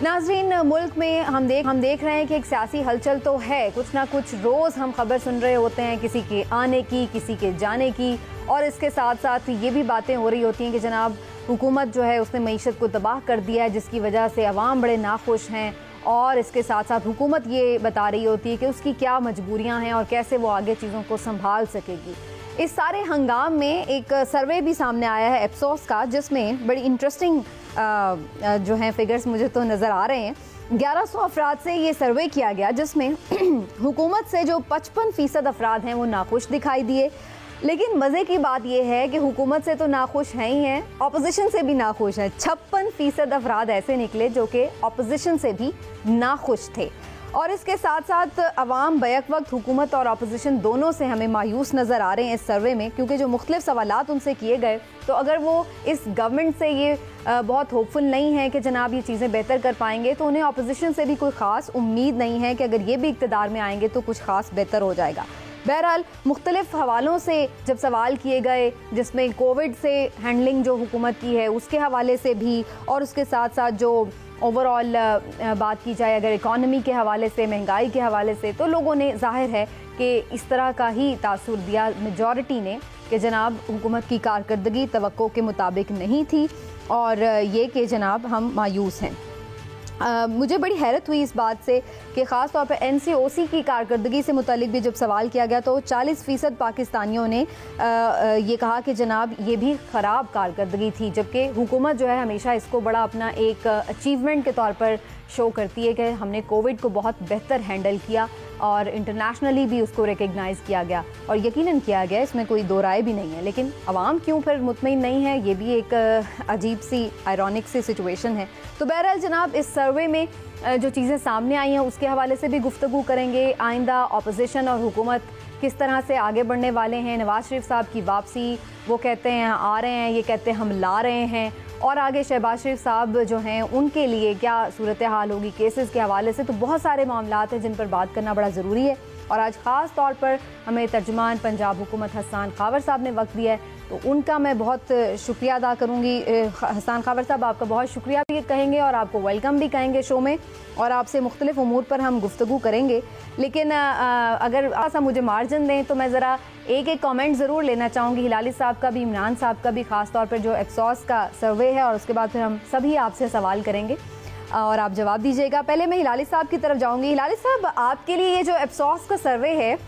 नाज़रीन, मुल्क में हम देख रहे हैं कि एक सियासी हलचल तो है, कुछ ना कुछ रोज़ हम खबर सुन रहे होते हैं, किसी के आने की, किसी के जाने की, और इसके साथ साथ ये भी बातें हो रही होती हैं कि जनाब हुकूमत जो है उसने मईशत को तबाह कर दिया है, जिसकी वजह से अवाम बड़े नाखुश हैं। और इसके साथ साथ हुकूमत ये बता रही होती है कि उसकी क्या मजबूरियाँ हैं और कैसे वो आगे चीज़ों को संभाल सकेगी। इस सारे हंगाम में एक सर्वे भी सामने आया है एप्सोस का, जिसमें बड़ी इंटरेस्टिंग जो हैं फिगर्स मुझे तो नज़र आ रहे हैं। 1100 अफराद से ये सर्वे किया गया, जिसमें हुकूमत से जो 55% अफराद हैं वो नाखुश दिखाई दिए। लेकिन मज़े की बात यह है कि हुकूमत से तो नाखुश हैं ही हैं, अपोजिशन से भी नाखुश हैं। 56% अफराद ऐसे निकले जो कि अपोजिशन से भी नाखुश थे। और इसके साथ साथ अवाम बैक वक्त हुकूमत और अपोजिशन दोनों से हमें मायूस नज़र आ रहे हैं इस सर्वे में, क्योंकि जो मुख्तलिफ सवालात उनसे किए गए, तो अगर वो इस गवर्नमेंट से ये बहुत होपफुल नहीं है कि जनाब ये चीज़ें बेहतर कर पाएंगे, तो उन्हें अपोजिशन से भी कोई ख़ास उम्मीद नहीं है कि अगर ये भी इक़्तिदार में आएंगे तो कुछ ख़ास बेहतर हो जाएगा। बहरहाल मुख्तलिफ हवालों से जब सवाल किए गए, जिसमें कोविड से हैंडलिंग जो हुकूमत की है उसके हवाले से भी, और उसके साथ साथ जो ओवरऑल बात की जाए अगर इकॉनमी के हवाले से, महंगाई के हवाले से, तो लोगों ने जाहिर है कि इस तरह का ही तासुर दिया मेजॉरिटी ने कि जनाब हुकूमत की कारकर्दगी तवक्को के मुताबिक नहीं थी और ये कि जनाब हम मायूस हैं। मुझे बड़ी हैरत हुई इस बात से कि ख़ास तौर पर NCOC की कारकर्दगी से मुतालिक भी जब सवाल किया गया तो 40% पाकिस्तानियों ने ये कहा कि जनाब ये भी ख़राब कारकर्दगी थी, जबकि हुकूमत जो है हमेशा इसको बड़ा अपना एक अचीवमेंट के तौर पर शो करती है कि हमने कोविड को बहुत बेहतर हैंडल किया और इंटरनेशनली भी उसको रिकग्नाइज़ किया गया और यकीनन किया गया, इसमें कोई दो राय भी नहीं है। लेकिन अवाम क्यों फिर मुतमईन नहीं है, ये भी एक अजीब सी आयरॉनिक सी सिचुएशन है। तो बहरहाल जनाब इस सर्वे में जो चीज़ें सामने आई हैं उसके हवाले से भी गुफ्तगू करेंगे। आइंदा अपोजिशन और हुकूमत किस तरह से आगे बढ़ने वाले हैं। नवाज शरीफ साहब की वापसी, वो कहते हैं आ रहे हैं, ये कहते हैं हम ला रहे हैं, और आगे शहबाज शरीफ साहब जो हैं उनके लिए क्या सूरत हाल होगी केसेस के हवाले से। तो बहुत सारे मामलात हैं जिन पर बात करना बड़ा ज़रूरी है और आज ख़ास तौर पर हमें तर्जुमान पंजाब हुकूमत हसन खावर साहब ने वक्त दिया है, तो उनका मैं बहुत शुक्रिया अदा करूँगी। हसन खावर साहब, आपका बहुत शुक्रिया भी कहेंगे और आपको वेलकम भी कहेंगे शो में, और आपसे मुख्तलिफ उमूर पर हम गुफ्तगू करेंगे। लेकिन अगर ऐसा मुझे मार्जिन दें तो मैं ज़रा एक कमेंट ज़रूर लेना चाहूँगी, हिलाली साहब का भी, इमरान साहब का भी, ख़ास तौर पर जो एप्सोस का सर्वे है, और उसके बाद फिर हम सभी आपसे सवाल करेंगे और आप जवाब दीजिएगा। पहले मैं हिलाली साहब की तरफ जाऊँगी। हिलाली साहब, आपके लिए ये जो एप्सोस का सर्वे है,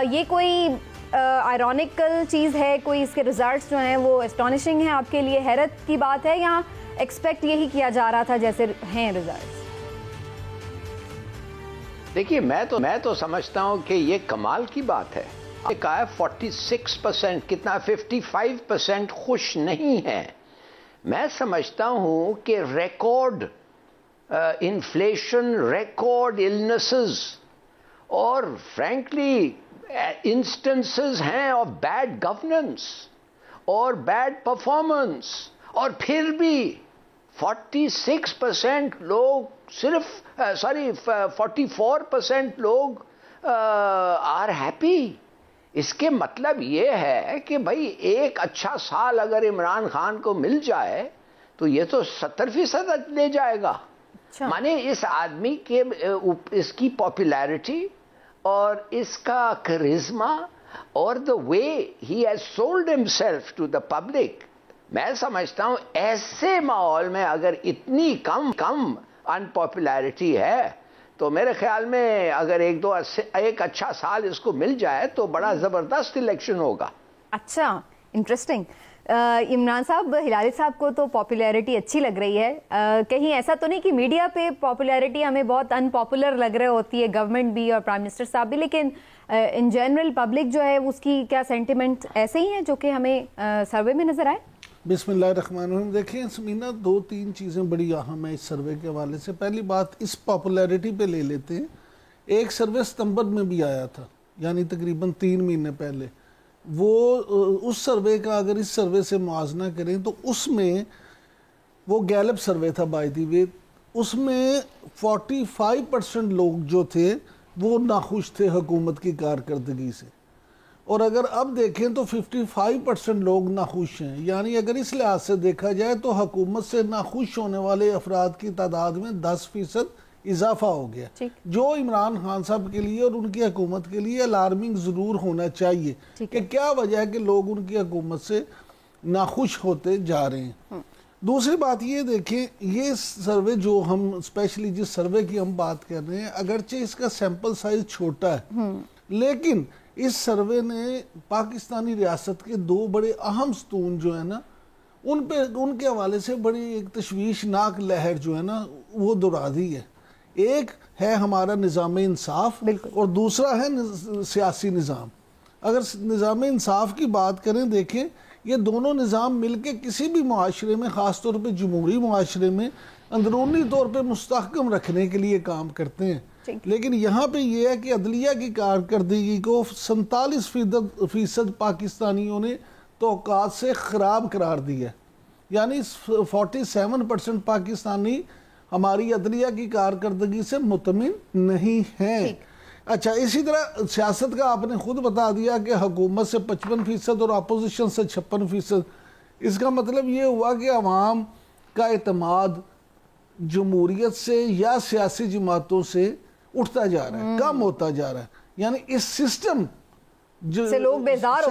ये कोई आयरॉनिकल चीज़ है, कोई इसके रिजल्ट्स जो हैं वो एस्टॉनिशिंग हैं आपके लिए, हैरत की बात है, या एक्सपेक्ट यही किया जा रहा था जैसे हैं रिजल्ट्स? देखिए, मैं तो समझता हूं कि ये कमाल की बात है। कहा है 46%, कितना 55% खुश नहीं है। मैं समझता हूं कि रिकॉर्ड इन्फ्लेशन, रिकॉर्ड इलनेसेस और फ्रैंकली इंस्टेंसेस हैं ऑफ बैड गवर्नेंस और बैड परफॉर्मेंस, और फिर भी 46% लोग सिर्फ 44% लोग आर हैप्पी। इसके मतलब ये है कि भाई एक अच्छा साल अगर इमरान खान को मिल जाए तो ये तो 70% ले जाएगा। अच्छा। माने इस आदमी के इसकी पॉपुलैरिटी और इसका करिश्मा और the way he has sold himself to the public, मैं समझता हूं ऐसे माहौल में अगर इतनी कम अनपॉपुलैरिटी है तो मेरे ख्याल में अगर एक अच्छा साल इसको मिल जाए तो बड़ा ज़बरदस्त इलेक्शन होगा। अच्छा, इंटरेस्टिंग। इमरान साहब, हिलाली साहब को तो पॉपुलैरिटी अच्छी लग रही है, कहीं ऐसा तो नहीं कि मीडिया पे पॉपुलैरिटी हमें बहुत अनपॉपुलर लग रही होती है, गवर्नमेंट भी और प्राइम मिनिस्टर साहब भी, लेकिन इन जनरल पब्लिक जो है उसकी क्या सेंटिमेंट ऐसे ही हैं जो कि हमें सर्वे में नज़र आए? बिस्मिल्लाहिर्रहमानिर्रहीम। देखिए समीना, 2-3 चीज़ें बड़ी अहम है इस सर्वे के हवाले से। पहली बात, इस पॉपुलैरिटी पे ले लेते हैं। एक सर्वे सितंबर में भी आया था, यानी तकरीबन 3 महीने पहले। वो उस सर्वे का अगर इस सर्वे से मुआजना करें तो उसमें, वो गैलप सर्वे था बाय द वे, उसमें 45% लोग जो थे वो नाखुश थे हुकूमत की कारकर्दगी से। और अगर अब देखें तो 55% लोग नाखुश हैं। यानी अगर इस लिहाज से देखा जाए तो हुकूमत से नाखुश होने वाले अफराद की तादाद में 10% इजाफा हो गया, जो इमरान खान साहब के लिए और उनकी हुकूमत के लिए अलार्मिंग ज़रूर होना चाहिए कि क्या वजह है कि लोग उनकी हुकूमत से नाखुश होते जा रहे हैं। दूसरी बात ये देखें, ये सर्वे जो हम स्पेशली जिस सर्वे की हम बात कर रहे हैं, अगरचे इसका सैंपल साइज छोटा है, लेकिन इस सर्वे ने पाकिस्तानी रियासत के दो बड़े अहम सतून जो है ना उनके हवाले से बड़ी एक तशवीशनाक लहर जो है ना वो दोहरा दी है। एक है हमारा निज़ाम इंसाफ और दूसरा है सियासी निज़ाम। अगर निज़ाम इंसाफ की बात करें, देखें ये दोनों निज़ाम मिलके किसी भी मुआशरे में, ख़ास तौर पे जमहूरी मुआशरे में अंदरूनी तौर पे मुस्तहकम रखने के लिए काम करते हैं। लेकिन यहाँ पे ये है कि अदलिया की कारकर्दगी को 47% पाकिस्तानियों ने तौक़ात से ख़राब करार दिया। यानी 47% पाकिस्तानी हमारी अदलिया की कारकर्दगी से मुतमिन नहीं है। अच्छा, इसी तरह सियासत का आपने खुद बता दिया कि हुकूमत से 55% और अपोजिशन से 56%। इसका मतलब ये हुआ कि अवाम का एतमाद जमहूरियत से या सियासी जमातों से उठता जा रहा है, कम होता जा रहा है। यानी इस सिस्टम से लोग बेजार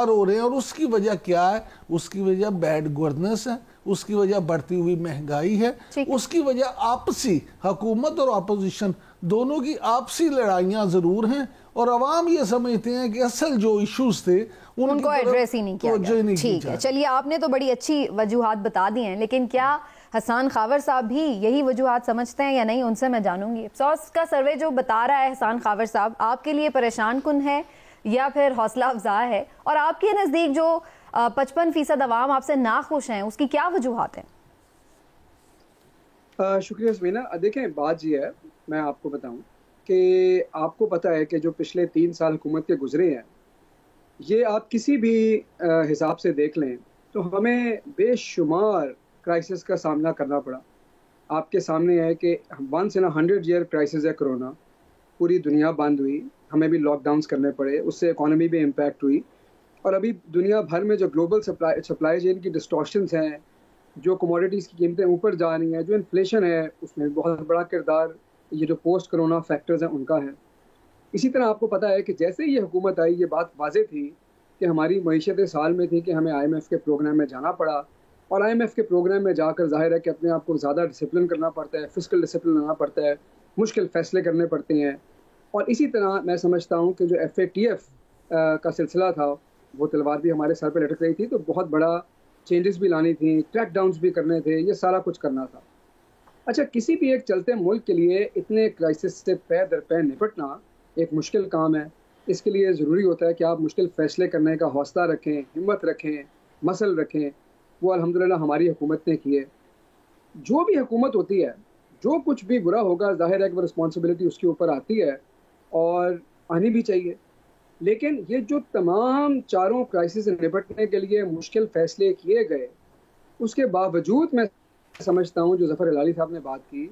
हो रहे हैं। और उसकी वजह क्या है? उसकी वजह बैड गवर्नेंस है, उसकी वजह बढ़ती हुई महंगाई है, उसकी वजह आपसी हुकूमत और अपोजिशन दोनों की आपसी लड़ाइयाँ ज़रूर हैं। और अवाम ये समझते हैं कि असल जो इश्यूज थे उनको एड्रेस ही नहीं किया गया। ठीक है, चलिए आपने तो बड़ी अच्छी वजूहात बता दी हैं, लेकिन क्या हसन खावर साहब भी यही वजूहात समझते हैं या नहीं, उनसे मैं जानूंगी। अफसोस का सर्वे जो बता रहा है हसन खावर साहब, आपके लिए परेशान कुन है या फिर हौसला अफजा है? और आपके नज़दीक जो 55% अवाम आपसे नाखुश हैं, उसकी क्या वजूहात हैं? शुक्रिया समीना। देखें, बात ये है, मैं आपको बताऊं कि आपको पता है कि जो पिछले 3 साल हुकूमत के गुजरे हैं, ये आप किसी भी हिसाब से देख लें तो हमें बेशुमार क्राइसिस का सामना करना पड़ा। आपके सामने है कि 1 in 100 ईयर क्राइसिस है कोरोना। पूरी दुनिया बंद हुई, हमें भी लॉकडाउन्स करने पड़े, उससे इकॉनमी भी इम्पैक्ट हुई। और अभी दुनिया भर में जो ग्लोबल सप्लाई चेन की डिस्टॉर्शंस हैं, जो कमोडिटीज़ की कीमतें ऊपर जा रही हैं, जो इन्फ्लेशन है, उसमें बहुत बड़ा किरदार ये जो पोस्ट कोरोना फैक्टर्स हैं उनका है। इसी तरह आपको पता है कि जैसे ही ये हुकूमत आई, ये बात वाज़ेह थी कि हमारी मईशत साल में थी कि हमें IMF के प्रोग्राम में जाना पड़ा। और IMF के प्रोग्राम में जाकर जाहिर है कि अपने आप को ज़्यादा डिसिप्लिन करना पड़ता है, फिस्कल डिसिप्लिन लाना पड़ता है, मुश्किल फ़ैसले करने पड़ते हैं। और इसी तरह मैं समझता हूँ कि जो FATF का सिलसिला था, वो तलवार भी हमारे सर पर लटक रही थी, तो बहुत बड़ा चेंजेस भी लानी थी, क्रैक डाउन्स भी करने थे, ये सारा कुछ करना था। अच्छा, किसी भी एक चलते मुल्क के लिए इतने क्राइसिस से पैर दर पैर निपटना एक मुश्किल काम है। इसके लिए ज़रूरी होता है कि आप मुश्किल फ़ैसले करने का हौसला रखें, हिम्मत रखें, मसल रखें। वो अल्हम्दुलिल्लाह हमारी हुकूमत ने किए। जो भी हुकूमत होती है, जो कुछ भी बुरा होगा, ज़ाहिर है कि वो रिस्पॉन्सिबिलिटी उसके ऊपर आती है और आनी भी चाहिए। लेकिन ये जो तमाम चारों क्राइसिस से निपटने के लिए मुश्किल फ़ैसले किए गए, उसके बावजूद मैं समझता हूँ जो ज़फ़र हिलाली साहब ने बात की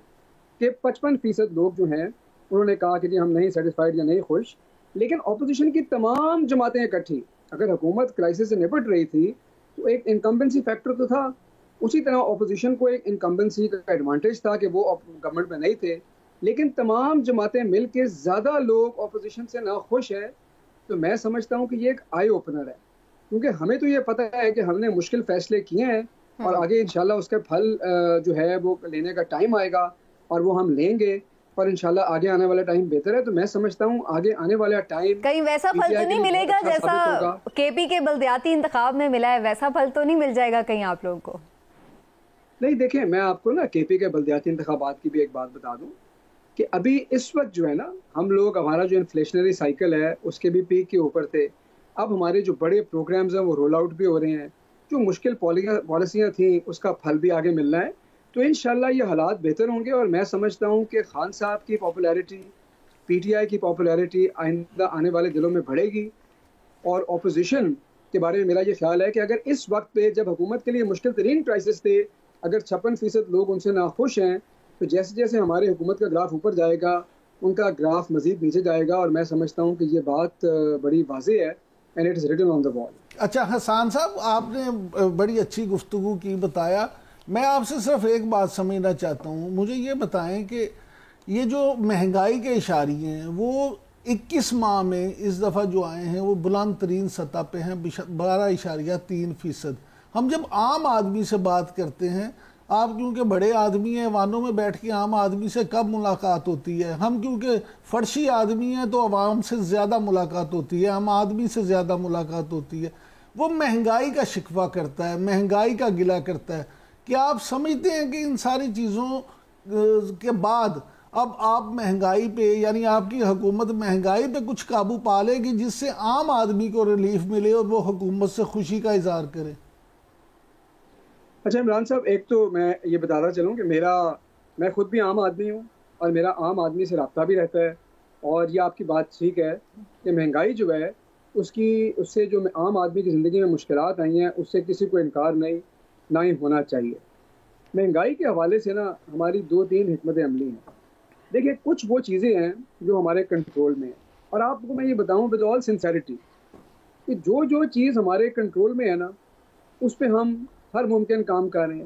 कि 55% लोग जो हैं उन्होंने कहा कि जी हम नहीं सेटिस्फाइड या नहीं खुश। लेकिन अपोजिशन की तमाम जमातें इकट्ठी, अगर हुकूमत क्राइसिस से निपट रही थी तो एक इनकम्बेंसी फैक्टर तो था। उसी तरह अपोजिशन को एक इनकम्बेंसी का एडवांटेज था कि वो गवर्नमेंट में नहीं थे। लेकिन तमाम जमातें मिल के ज़्यादा लोग अपोजिशन से ना खुश है, तो मैं समझता हूँ कि ये एक आई ओपनर है। क्योंकि हमें तो ये पता है कि हमने मुश्किल फ़ैसले किए हैं और आगे इंशाल्लाह उसका फल जो है वो लेने का टाइम आएगा और वो हम लेंगे। और इंशाल्लाह आगे आने वाला टाइम बेहतर है। तो मैं समझता हूँ आगे आने वाला टाइम कहीं वैसा फल तो नहीं मिलेगा जैसा KP के बल्दियाती इंतखाब में मिला है, वैसा फल तो नहीं मिल जाएगा कहीं आप लोगों को? नहीं, देखें, मैं आपको ना KP के बल्दियाती इंतखाबात की भी एक बात बता दूं कि अभी इस वक्त जो है ना, हम लोग, हमारा जो इन्फ्लेशनरी साइकिल है उसके भी पीक के ऊपर थे। अब हमारे जो बड़े प्रोग्राम्स हैं वो रोल आउट भी हो रहे हैं। जो मुश्किल पॉलिसियाँ थी उसका फल भी आगे मिल रहा है। तो इंशाल्लाह ये हालात बेहतर होंगे। और मैं समझता हूँ कि खान साहब की पॉपुलैरिटी, PTI की पॉपुलैरिटी आइंदा आने वाले दिनों में बढ़ेगी। और अपोजिशन के बारे में मेरा ये ख्याल है कि अगर इस वक्त पे जब हुकूमत के लिए मुश्किल तरीन क्राइसिस थे, अगर 56% लोग उनसे नाखुश हैं, तो जैसे जैसे हमारी हुकूमत का ग्राफ ऊपर जाएगा उनका ग्राफ मजीद नीचे जाएगा, और मैं समझता हूँ कि ये बात बड़ी वाज़ेह है, and it is written on the wall. अच्छा हसान साहब, आपने बड़ी अच्छी गुफ्तगू की, बताया। मैं आपसे सिर्फ एक बात समझना चाहता हूँ, मुझे ये बताएं कि ये जो महंगाई के इशारे हैं वो 21 माह में इस दफ़ा जो आए हैं वो बुलंद तरीन सतह पे हैं, 12.3%। हम जब आम आदमी से बात करते हैं, आप क्योंकि बड़े आदमी हैं, वानों में बैठ के आम आदमी से कब मुलाकात होती है, हम क्योंकि फर्शी आदमी हैं तो आवाम से ज़्यादा मुलाकात होती है, हम आदमी से ज़्यादा मुलाकात होती है। वो महंगाई का शिकवा करता है, महंगाई का गिला करता है। क्या आप समझते हैं कि इन सारी चीज़ों के बाद अब आप महंगाई पे, यानी आपकी हुकूमत महंगाई पे कुछ काबू पा लेगी जिससे आम आदमी को रिलीफ मिले और वो हुकूमत से खुशी का इजहार करे? अच्छा इमरान साहब, एक तो मैं ये बताता चलूँ कि मैं खुद भी आम आदमी हूँ और मेरा आम आदमी से रब्ता भी रहता है, और ये आपकी बात ठीक है कि महंगाई जो है उससे जो आम आदमी की ज़िंदगी में मुश्किलात आई हैं उससे किसी को इनकार ना ही होना चाहिए। महंगाई के हवाले से ना हमारी 2-3 हिकमत अमली हैं। देखिए, कुछ वो चीज़ें हैं जो हमारे कंट्रोल में हैं, और आपको मैं ये बताऊँ विद ऑल सिंसेरिटी कि जो चीज़ हमारे कंट्रोल में है ना, उस पर हम हर मुमकिन काम कर रहे हैं।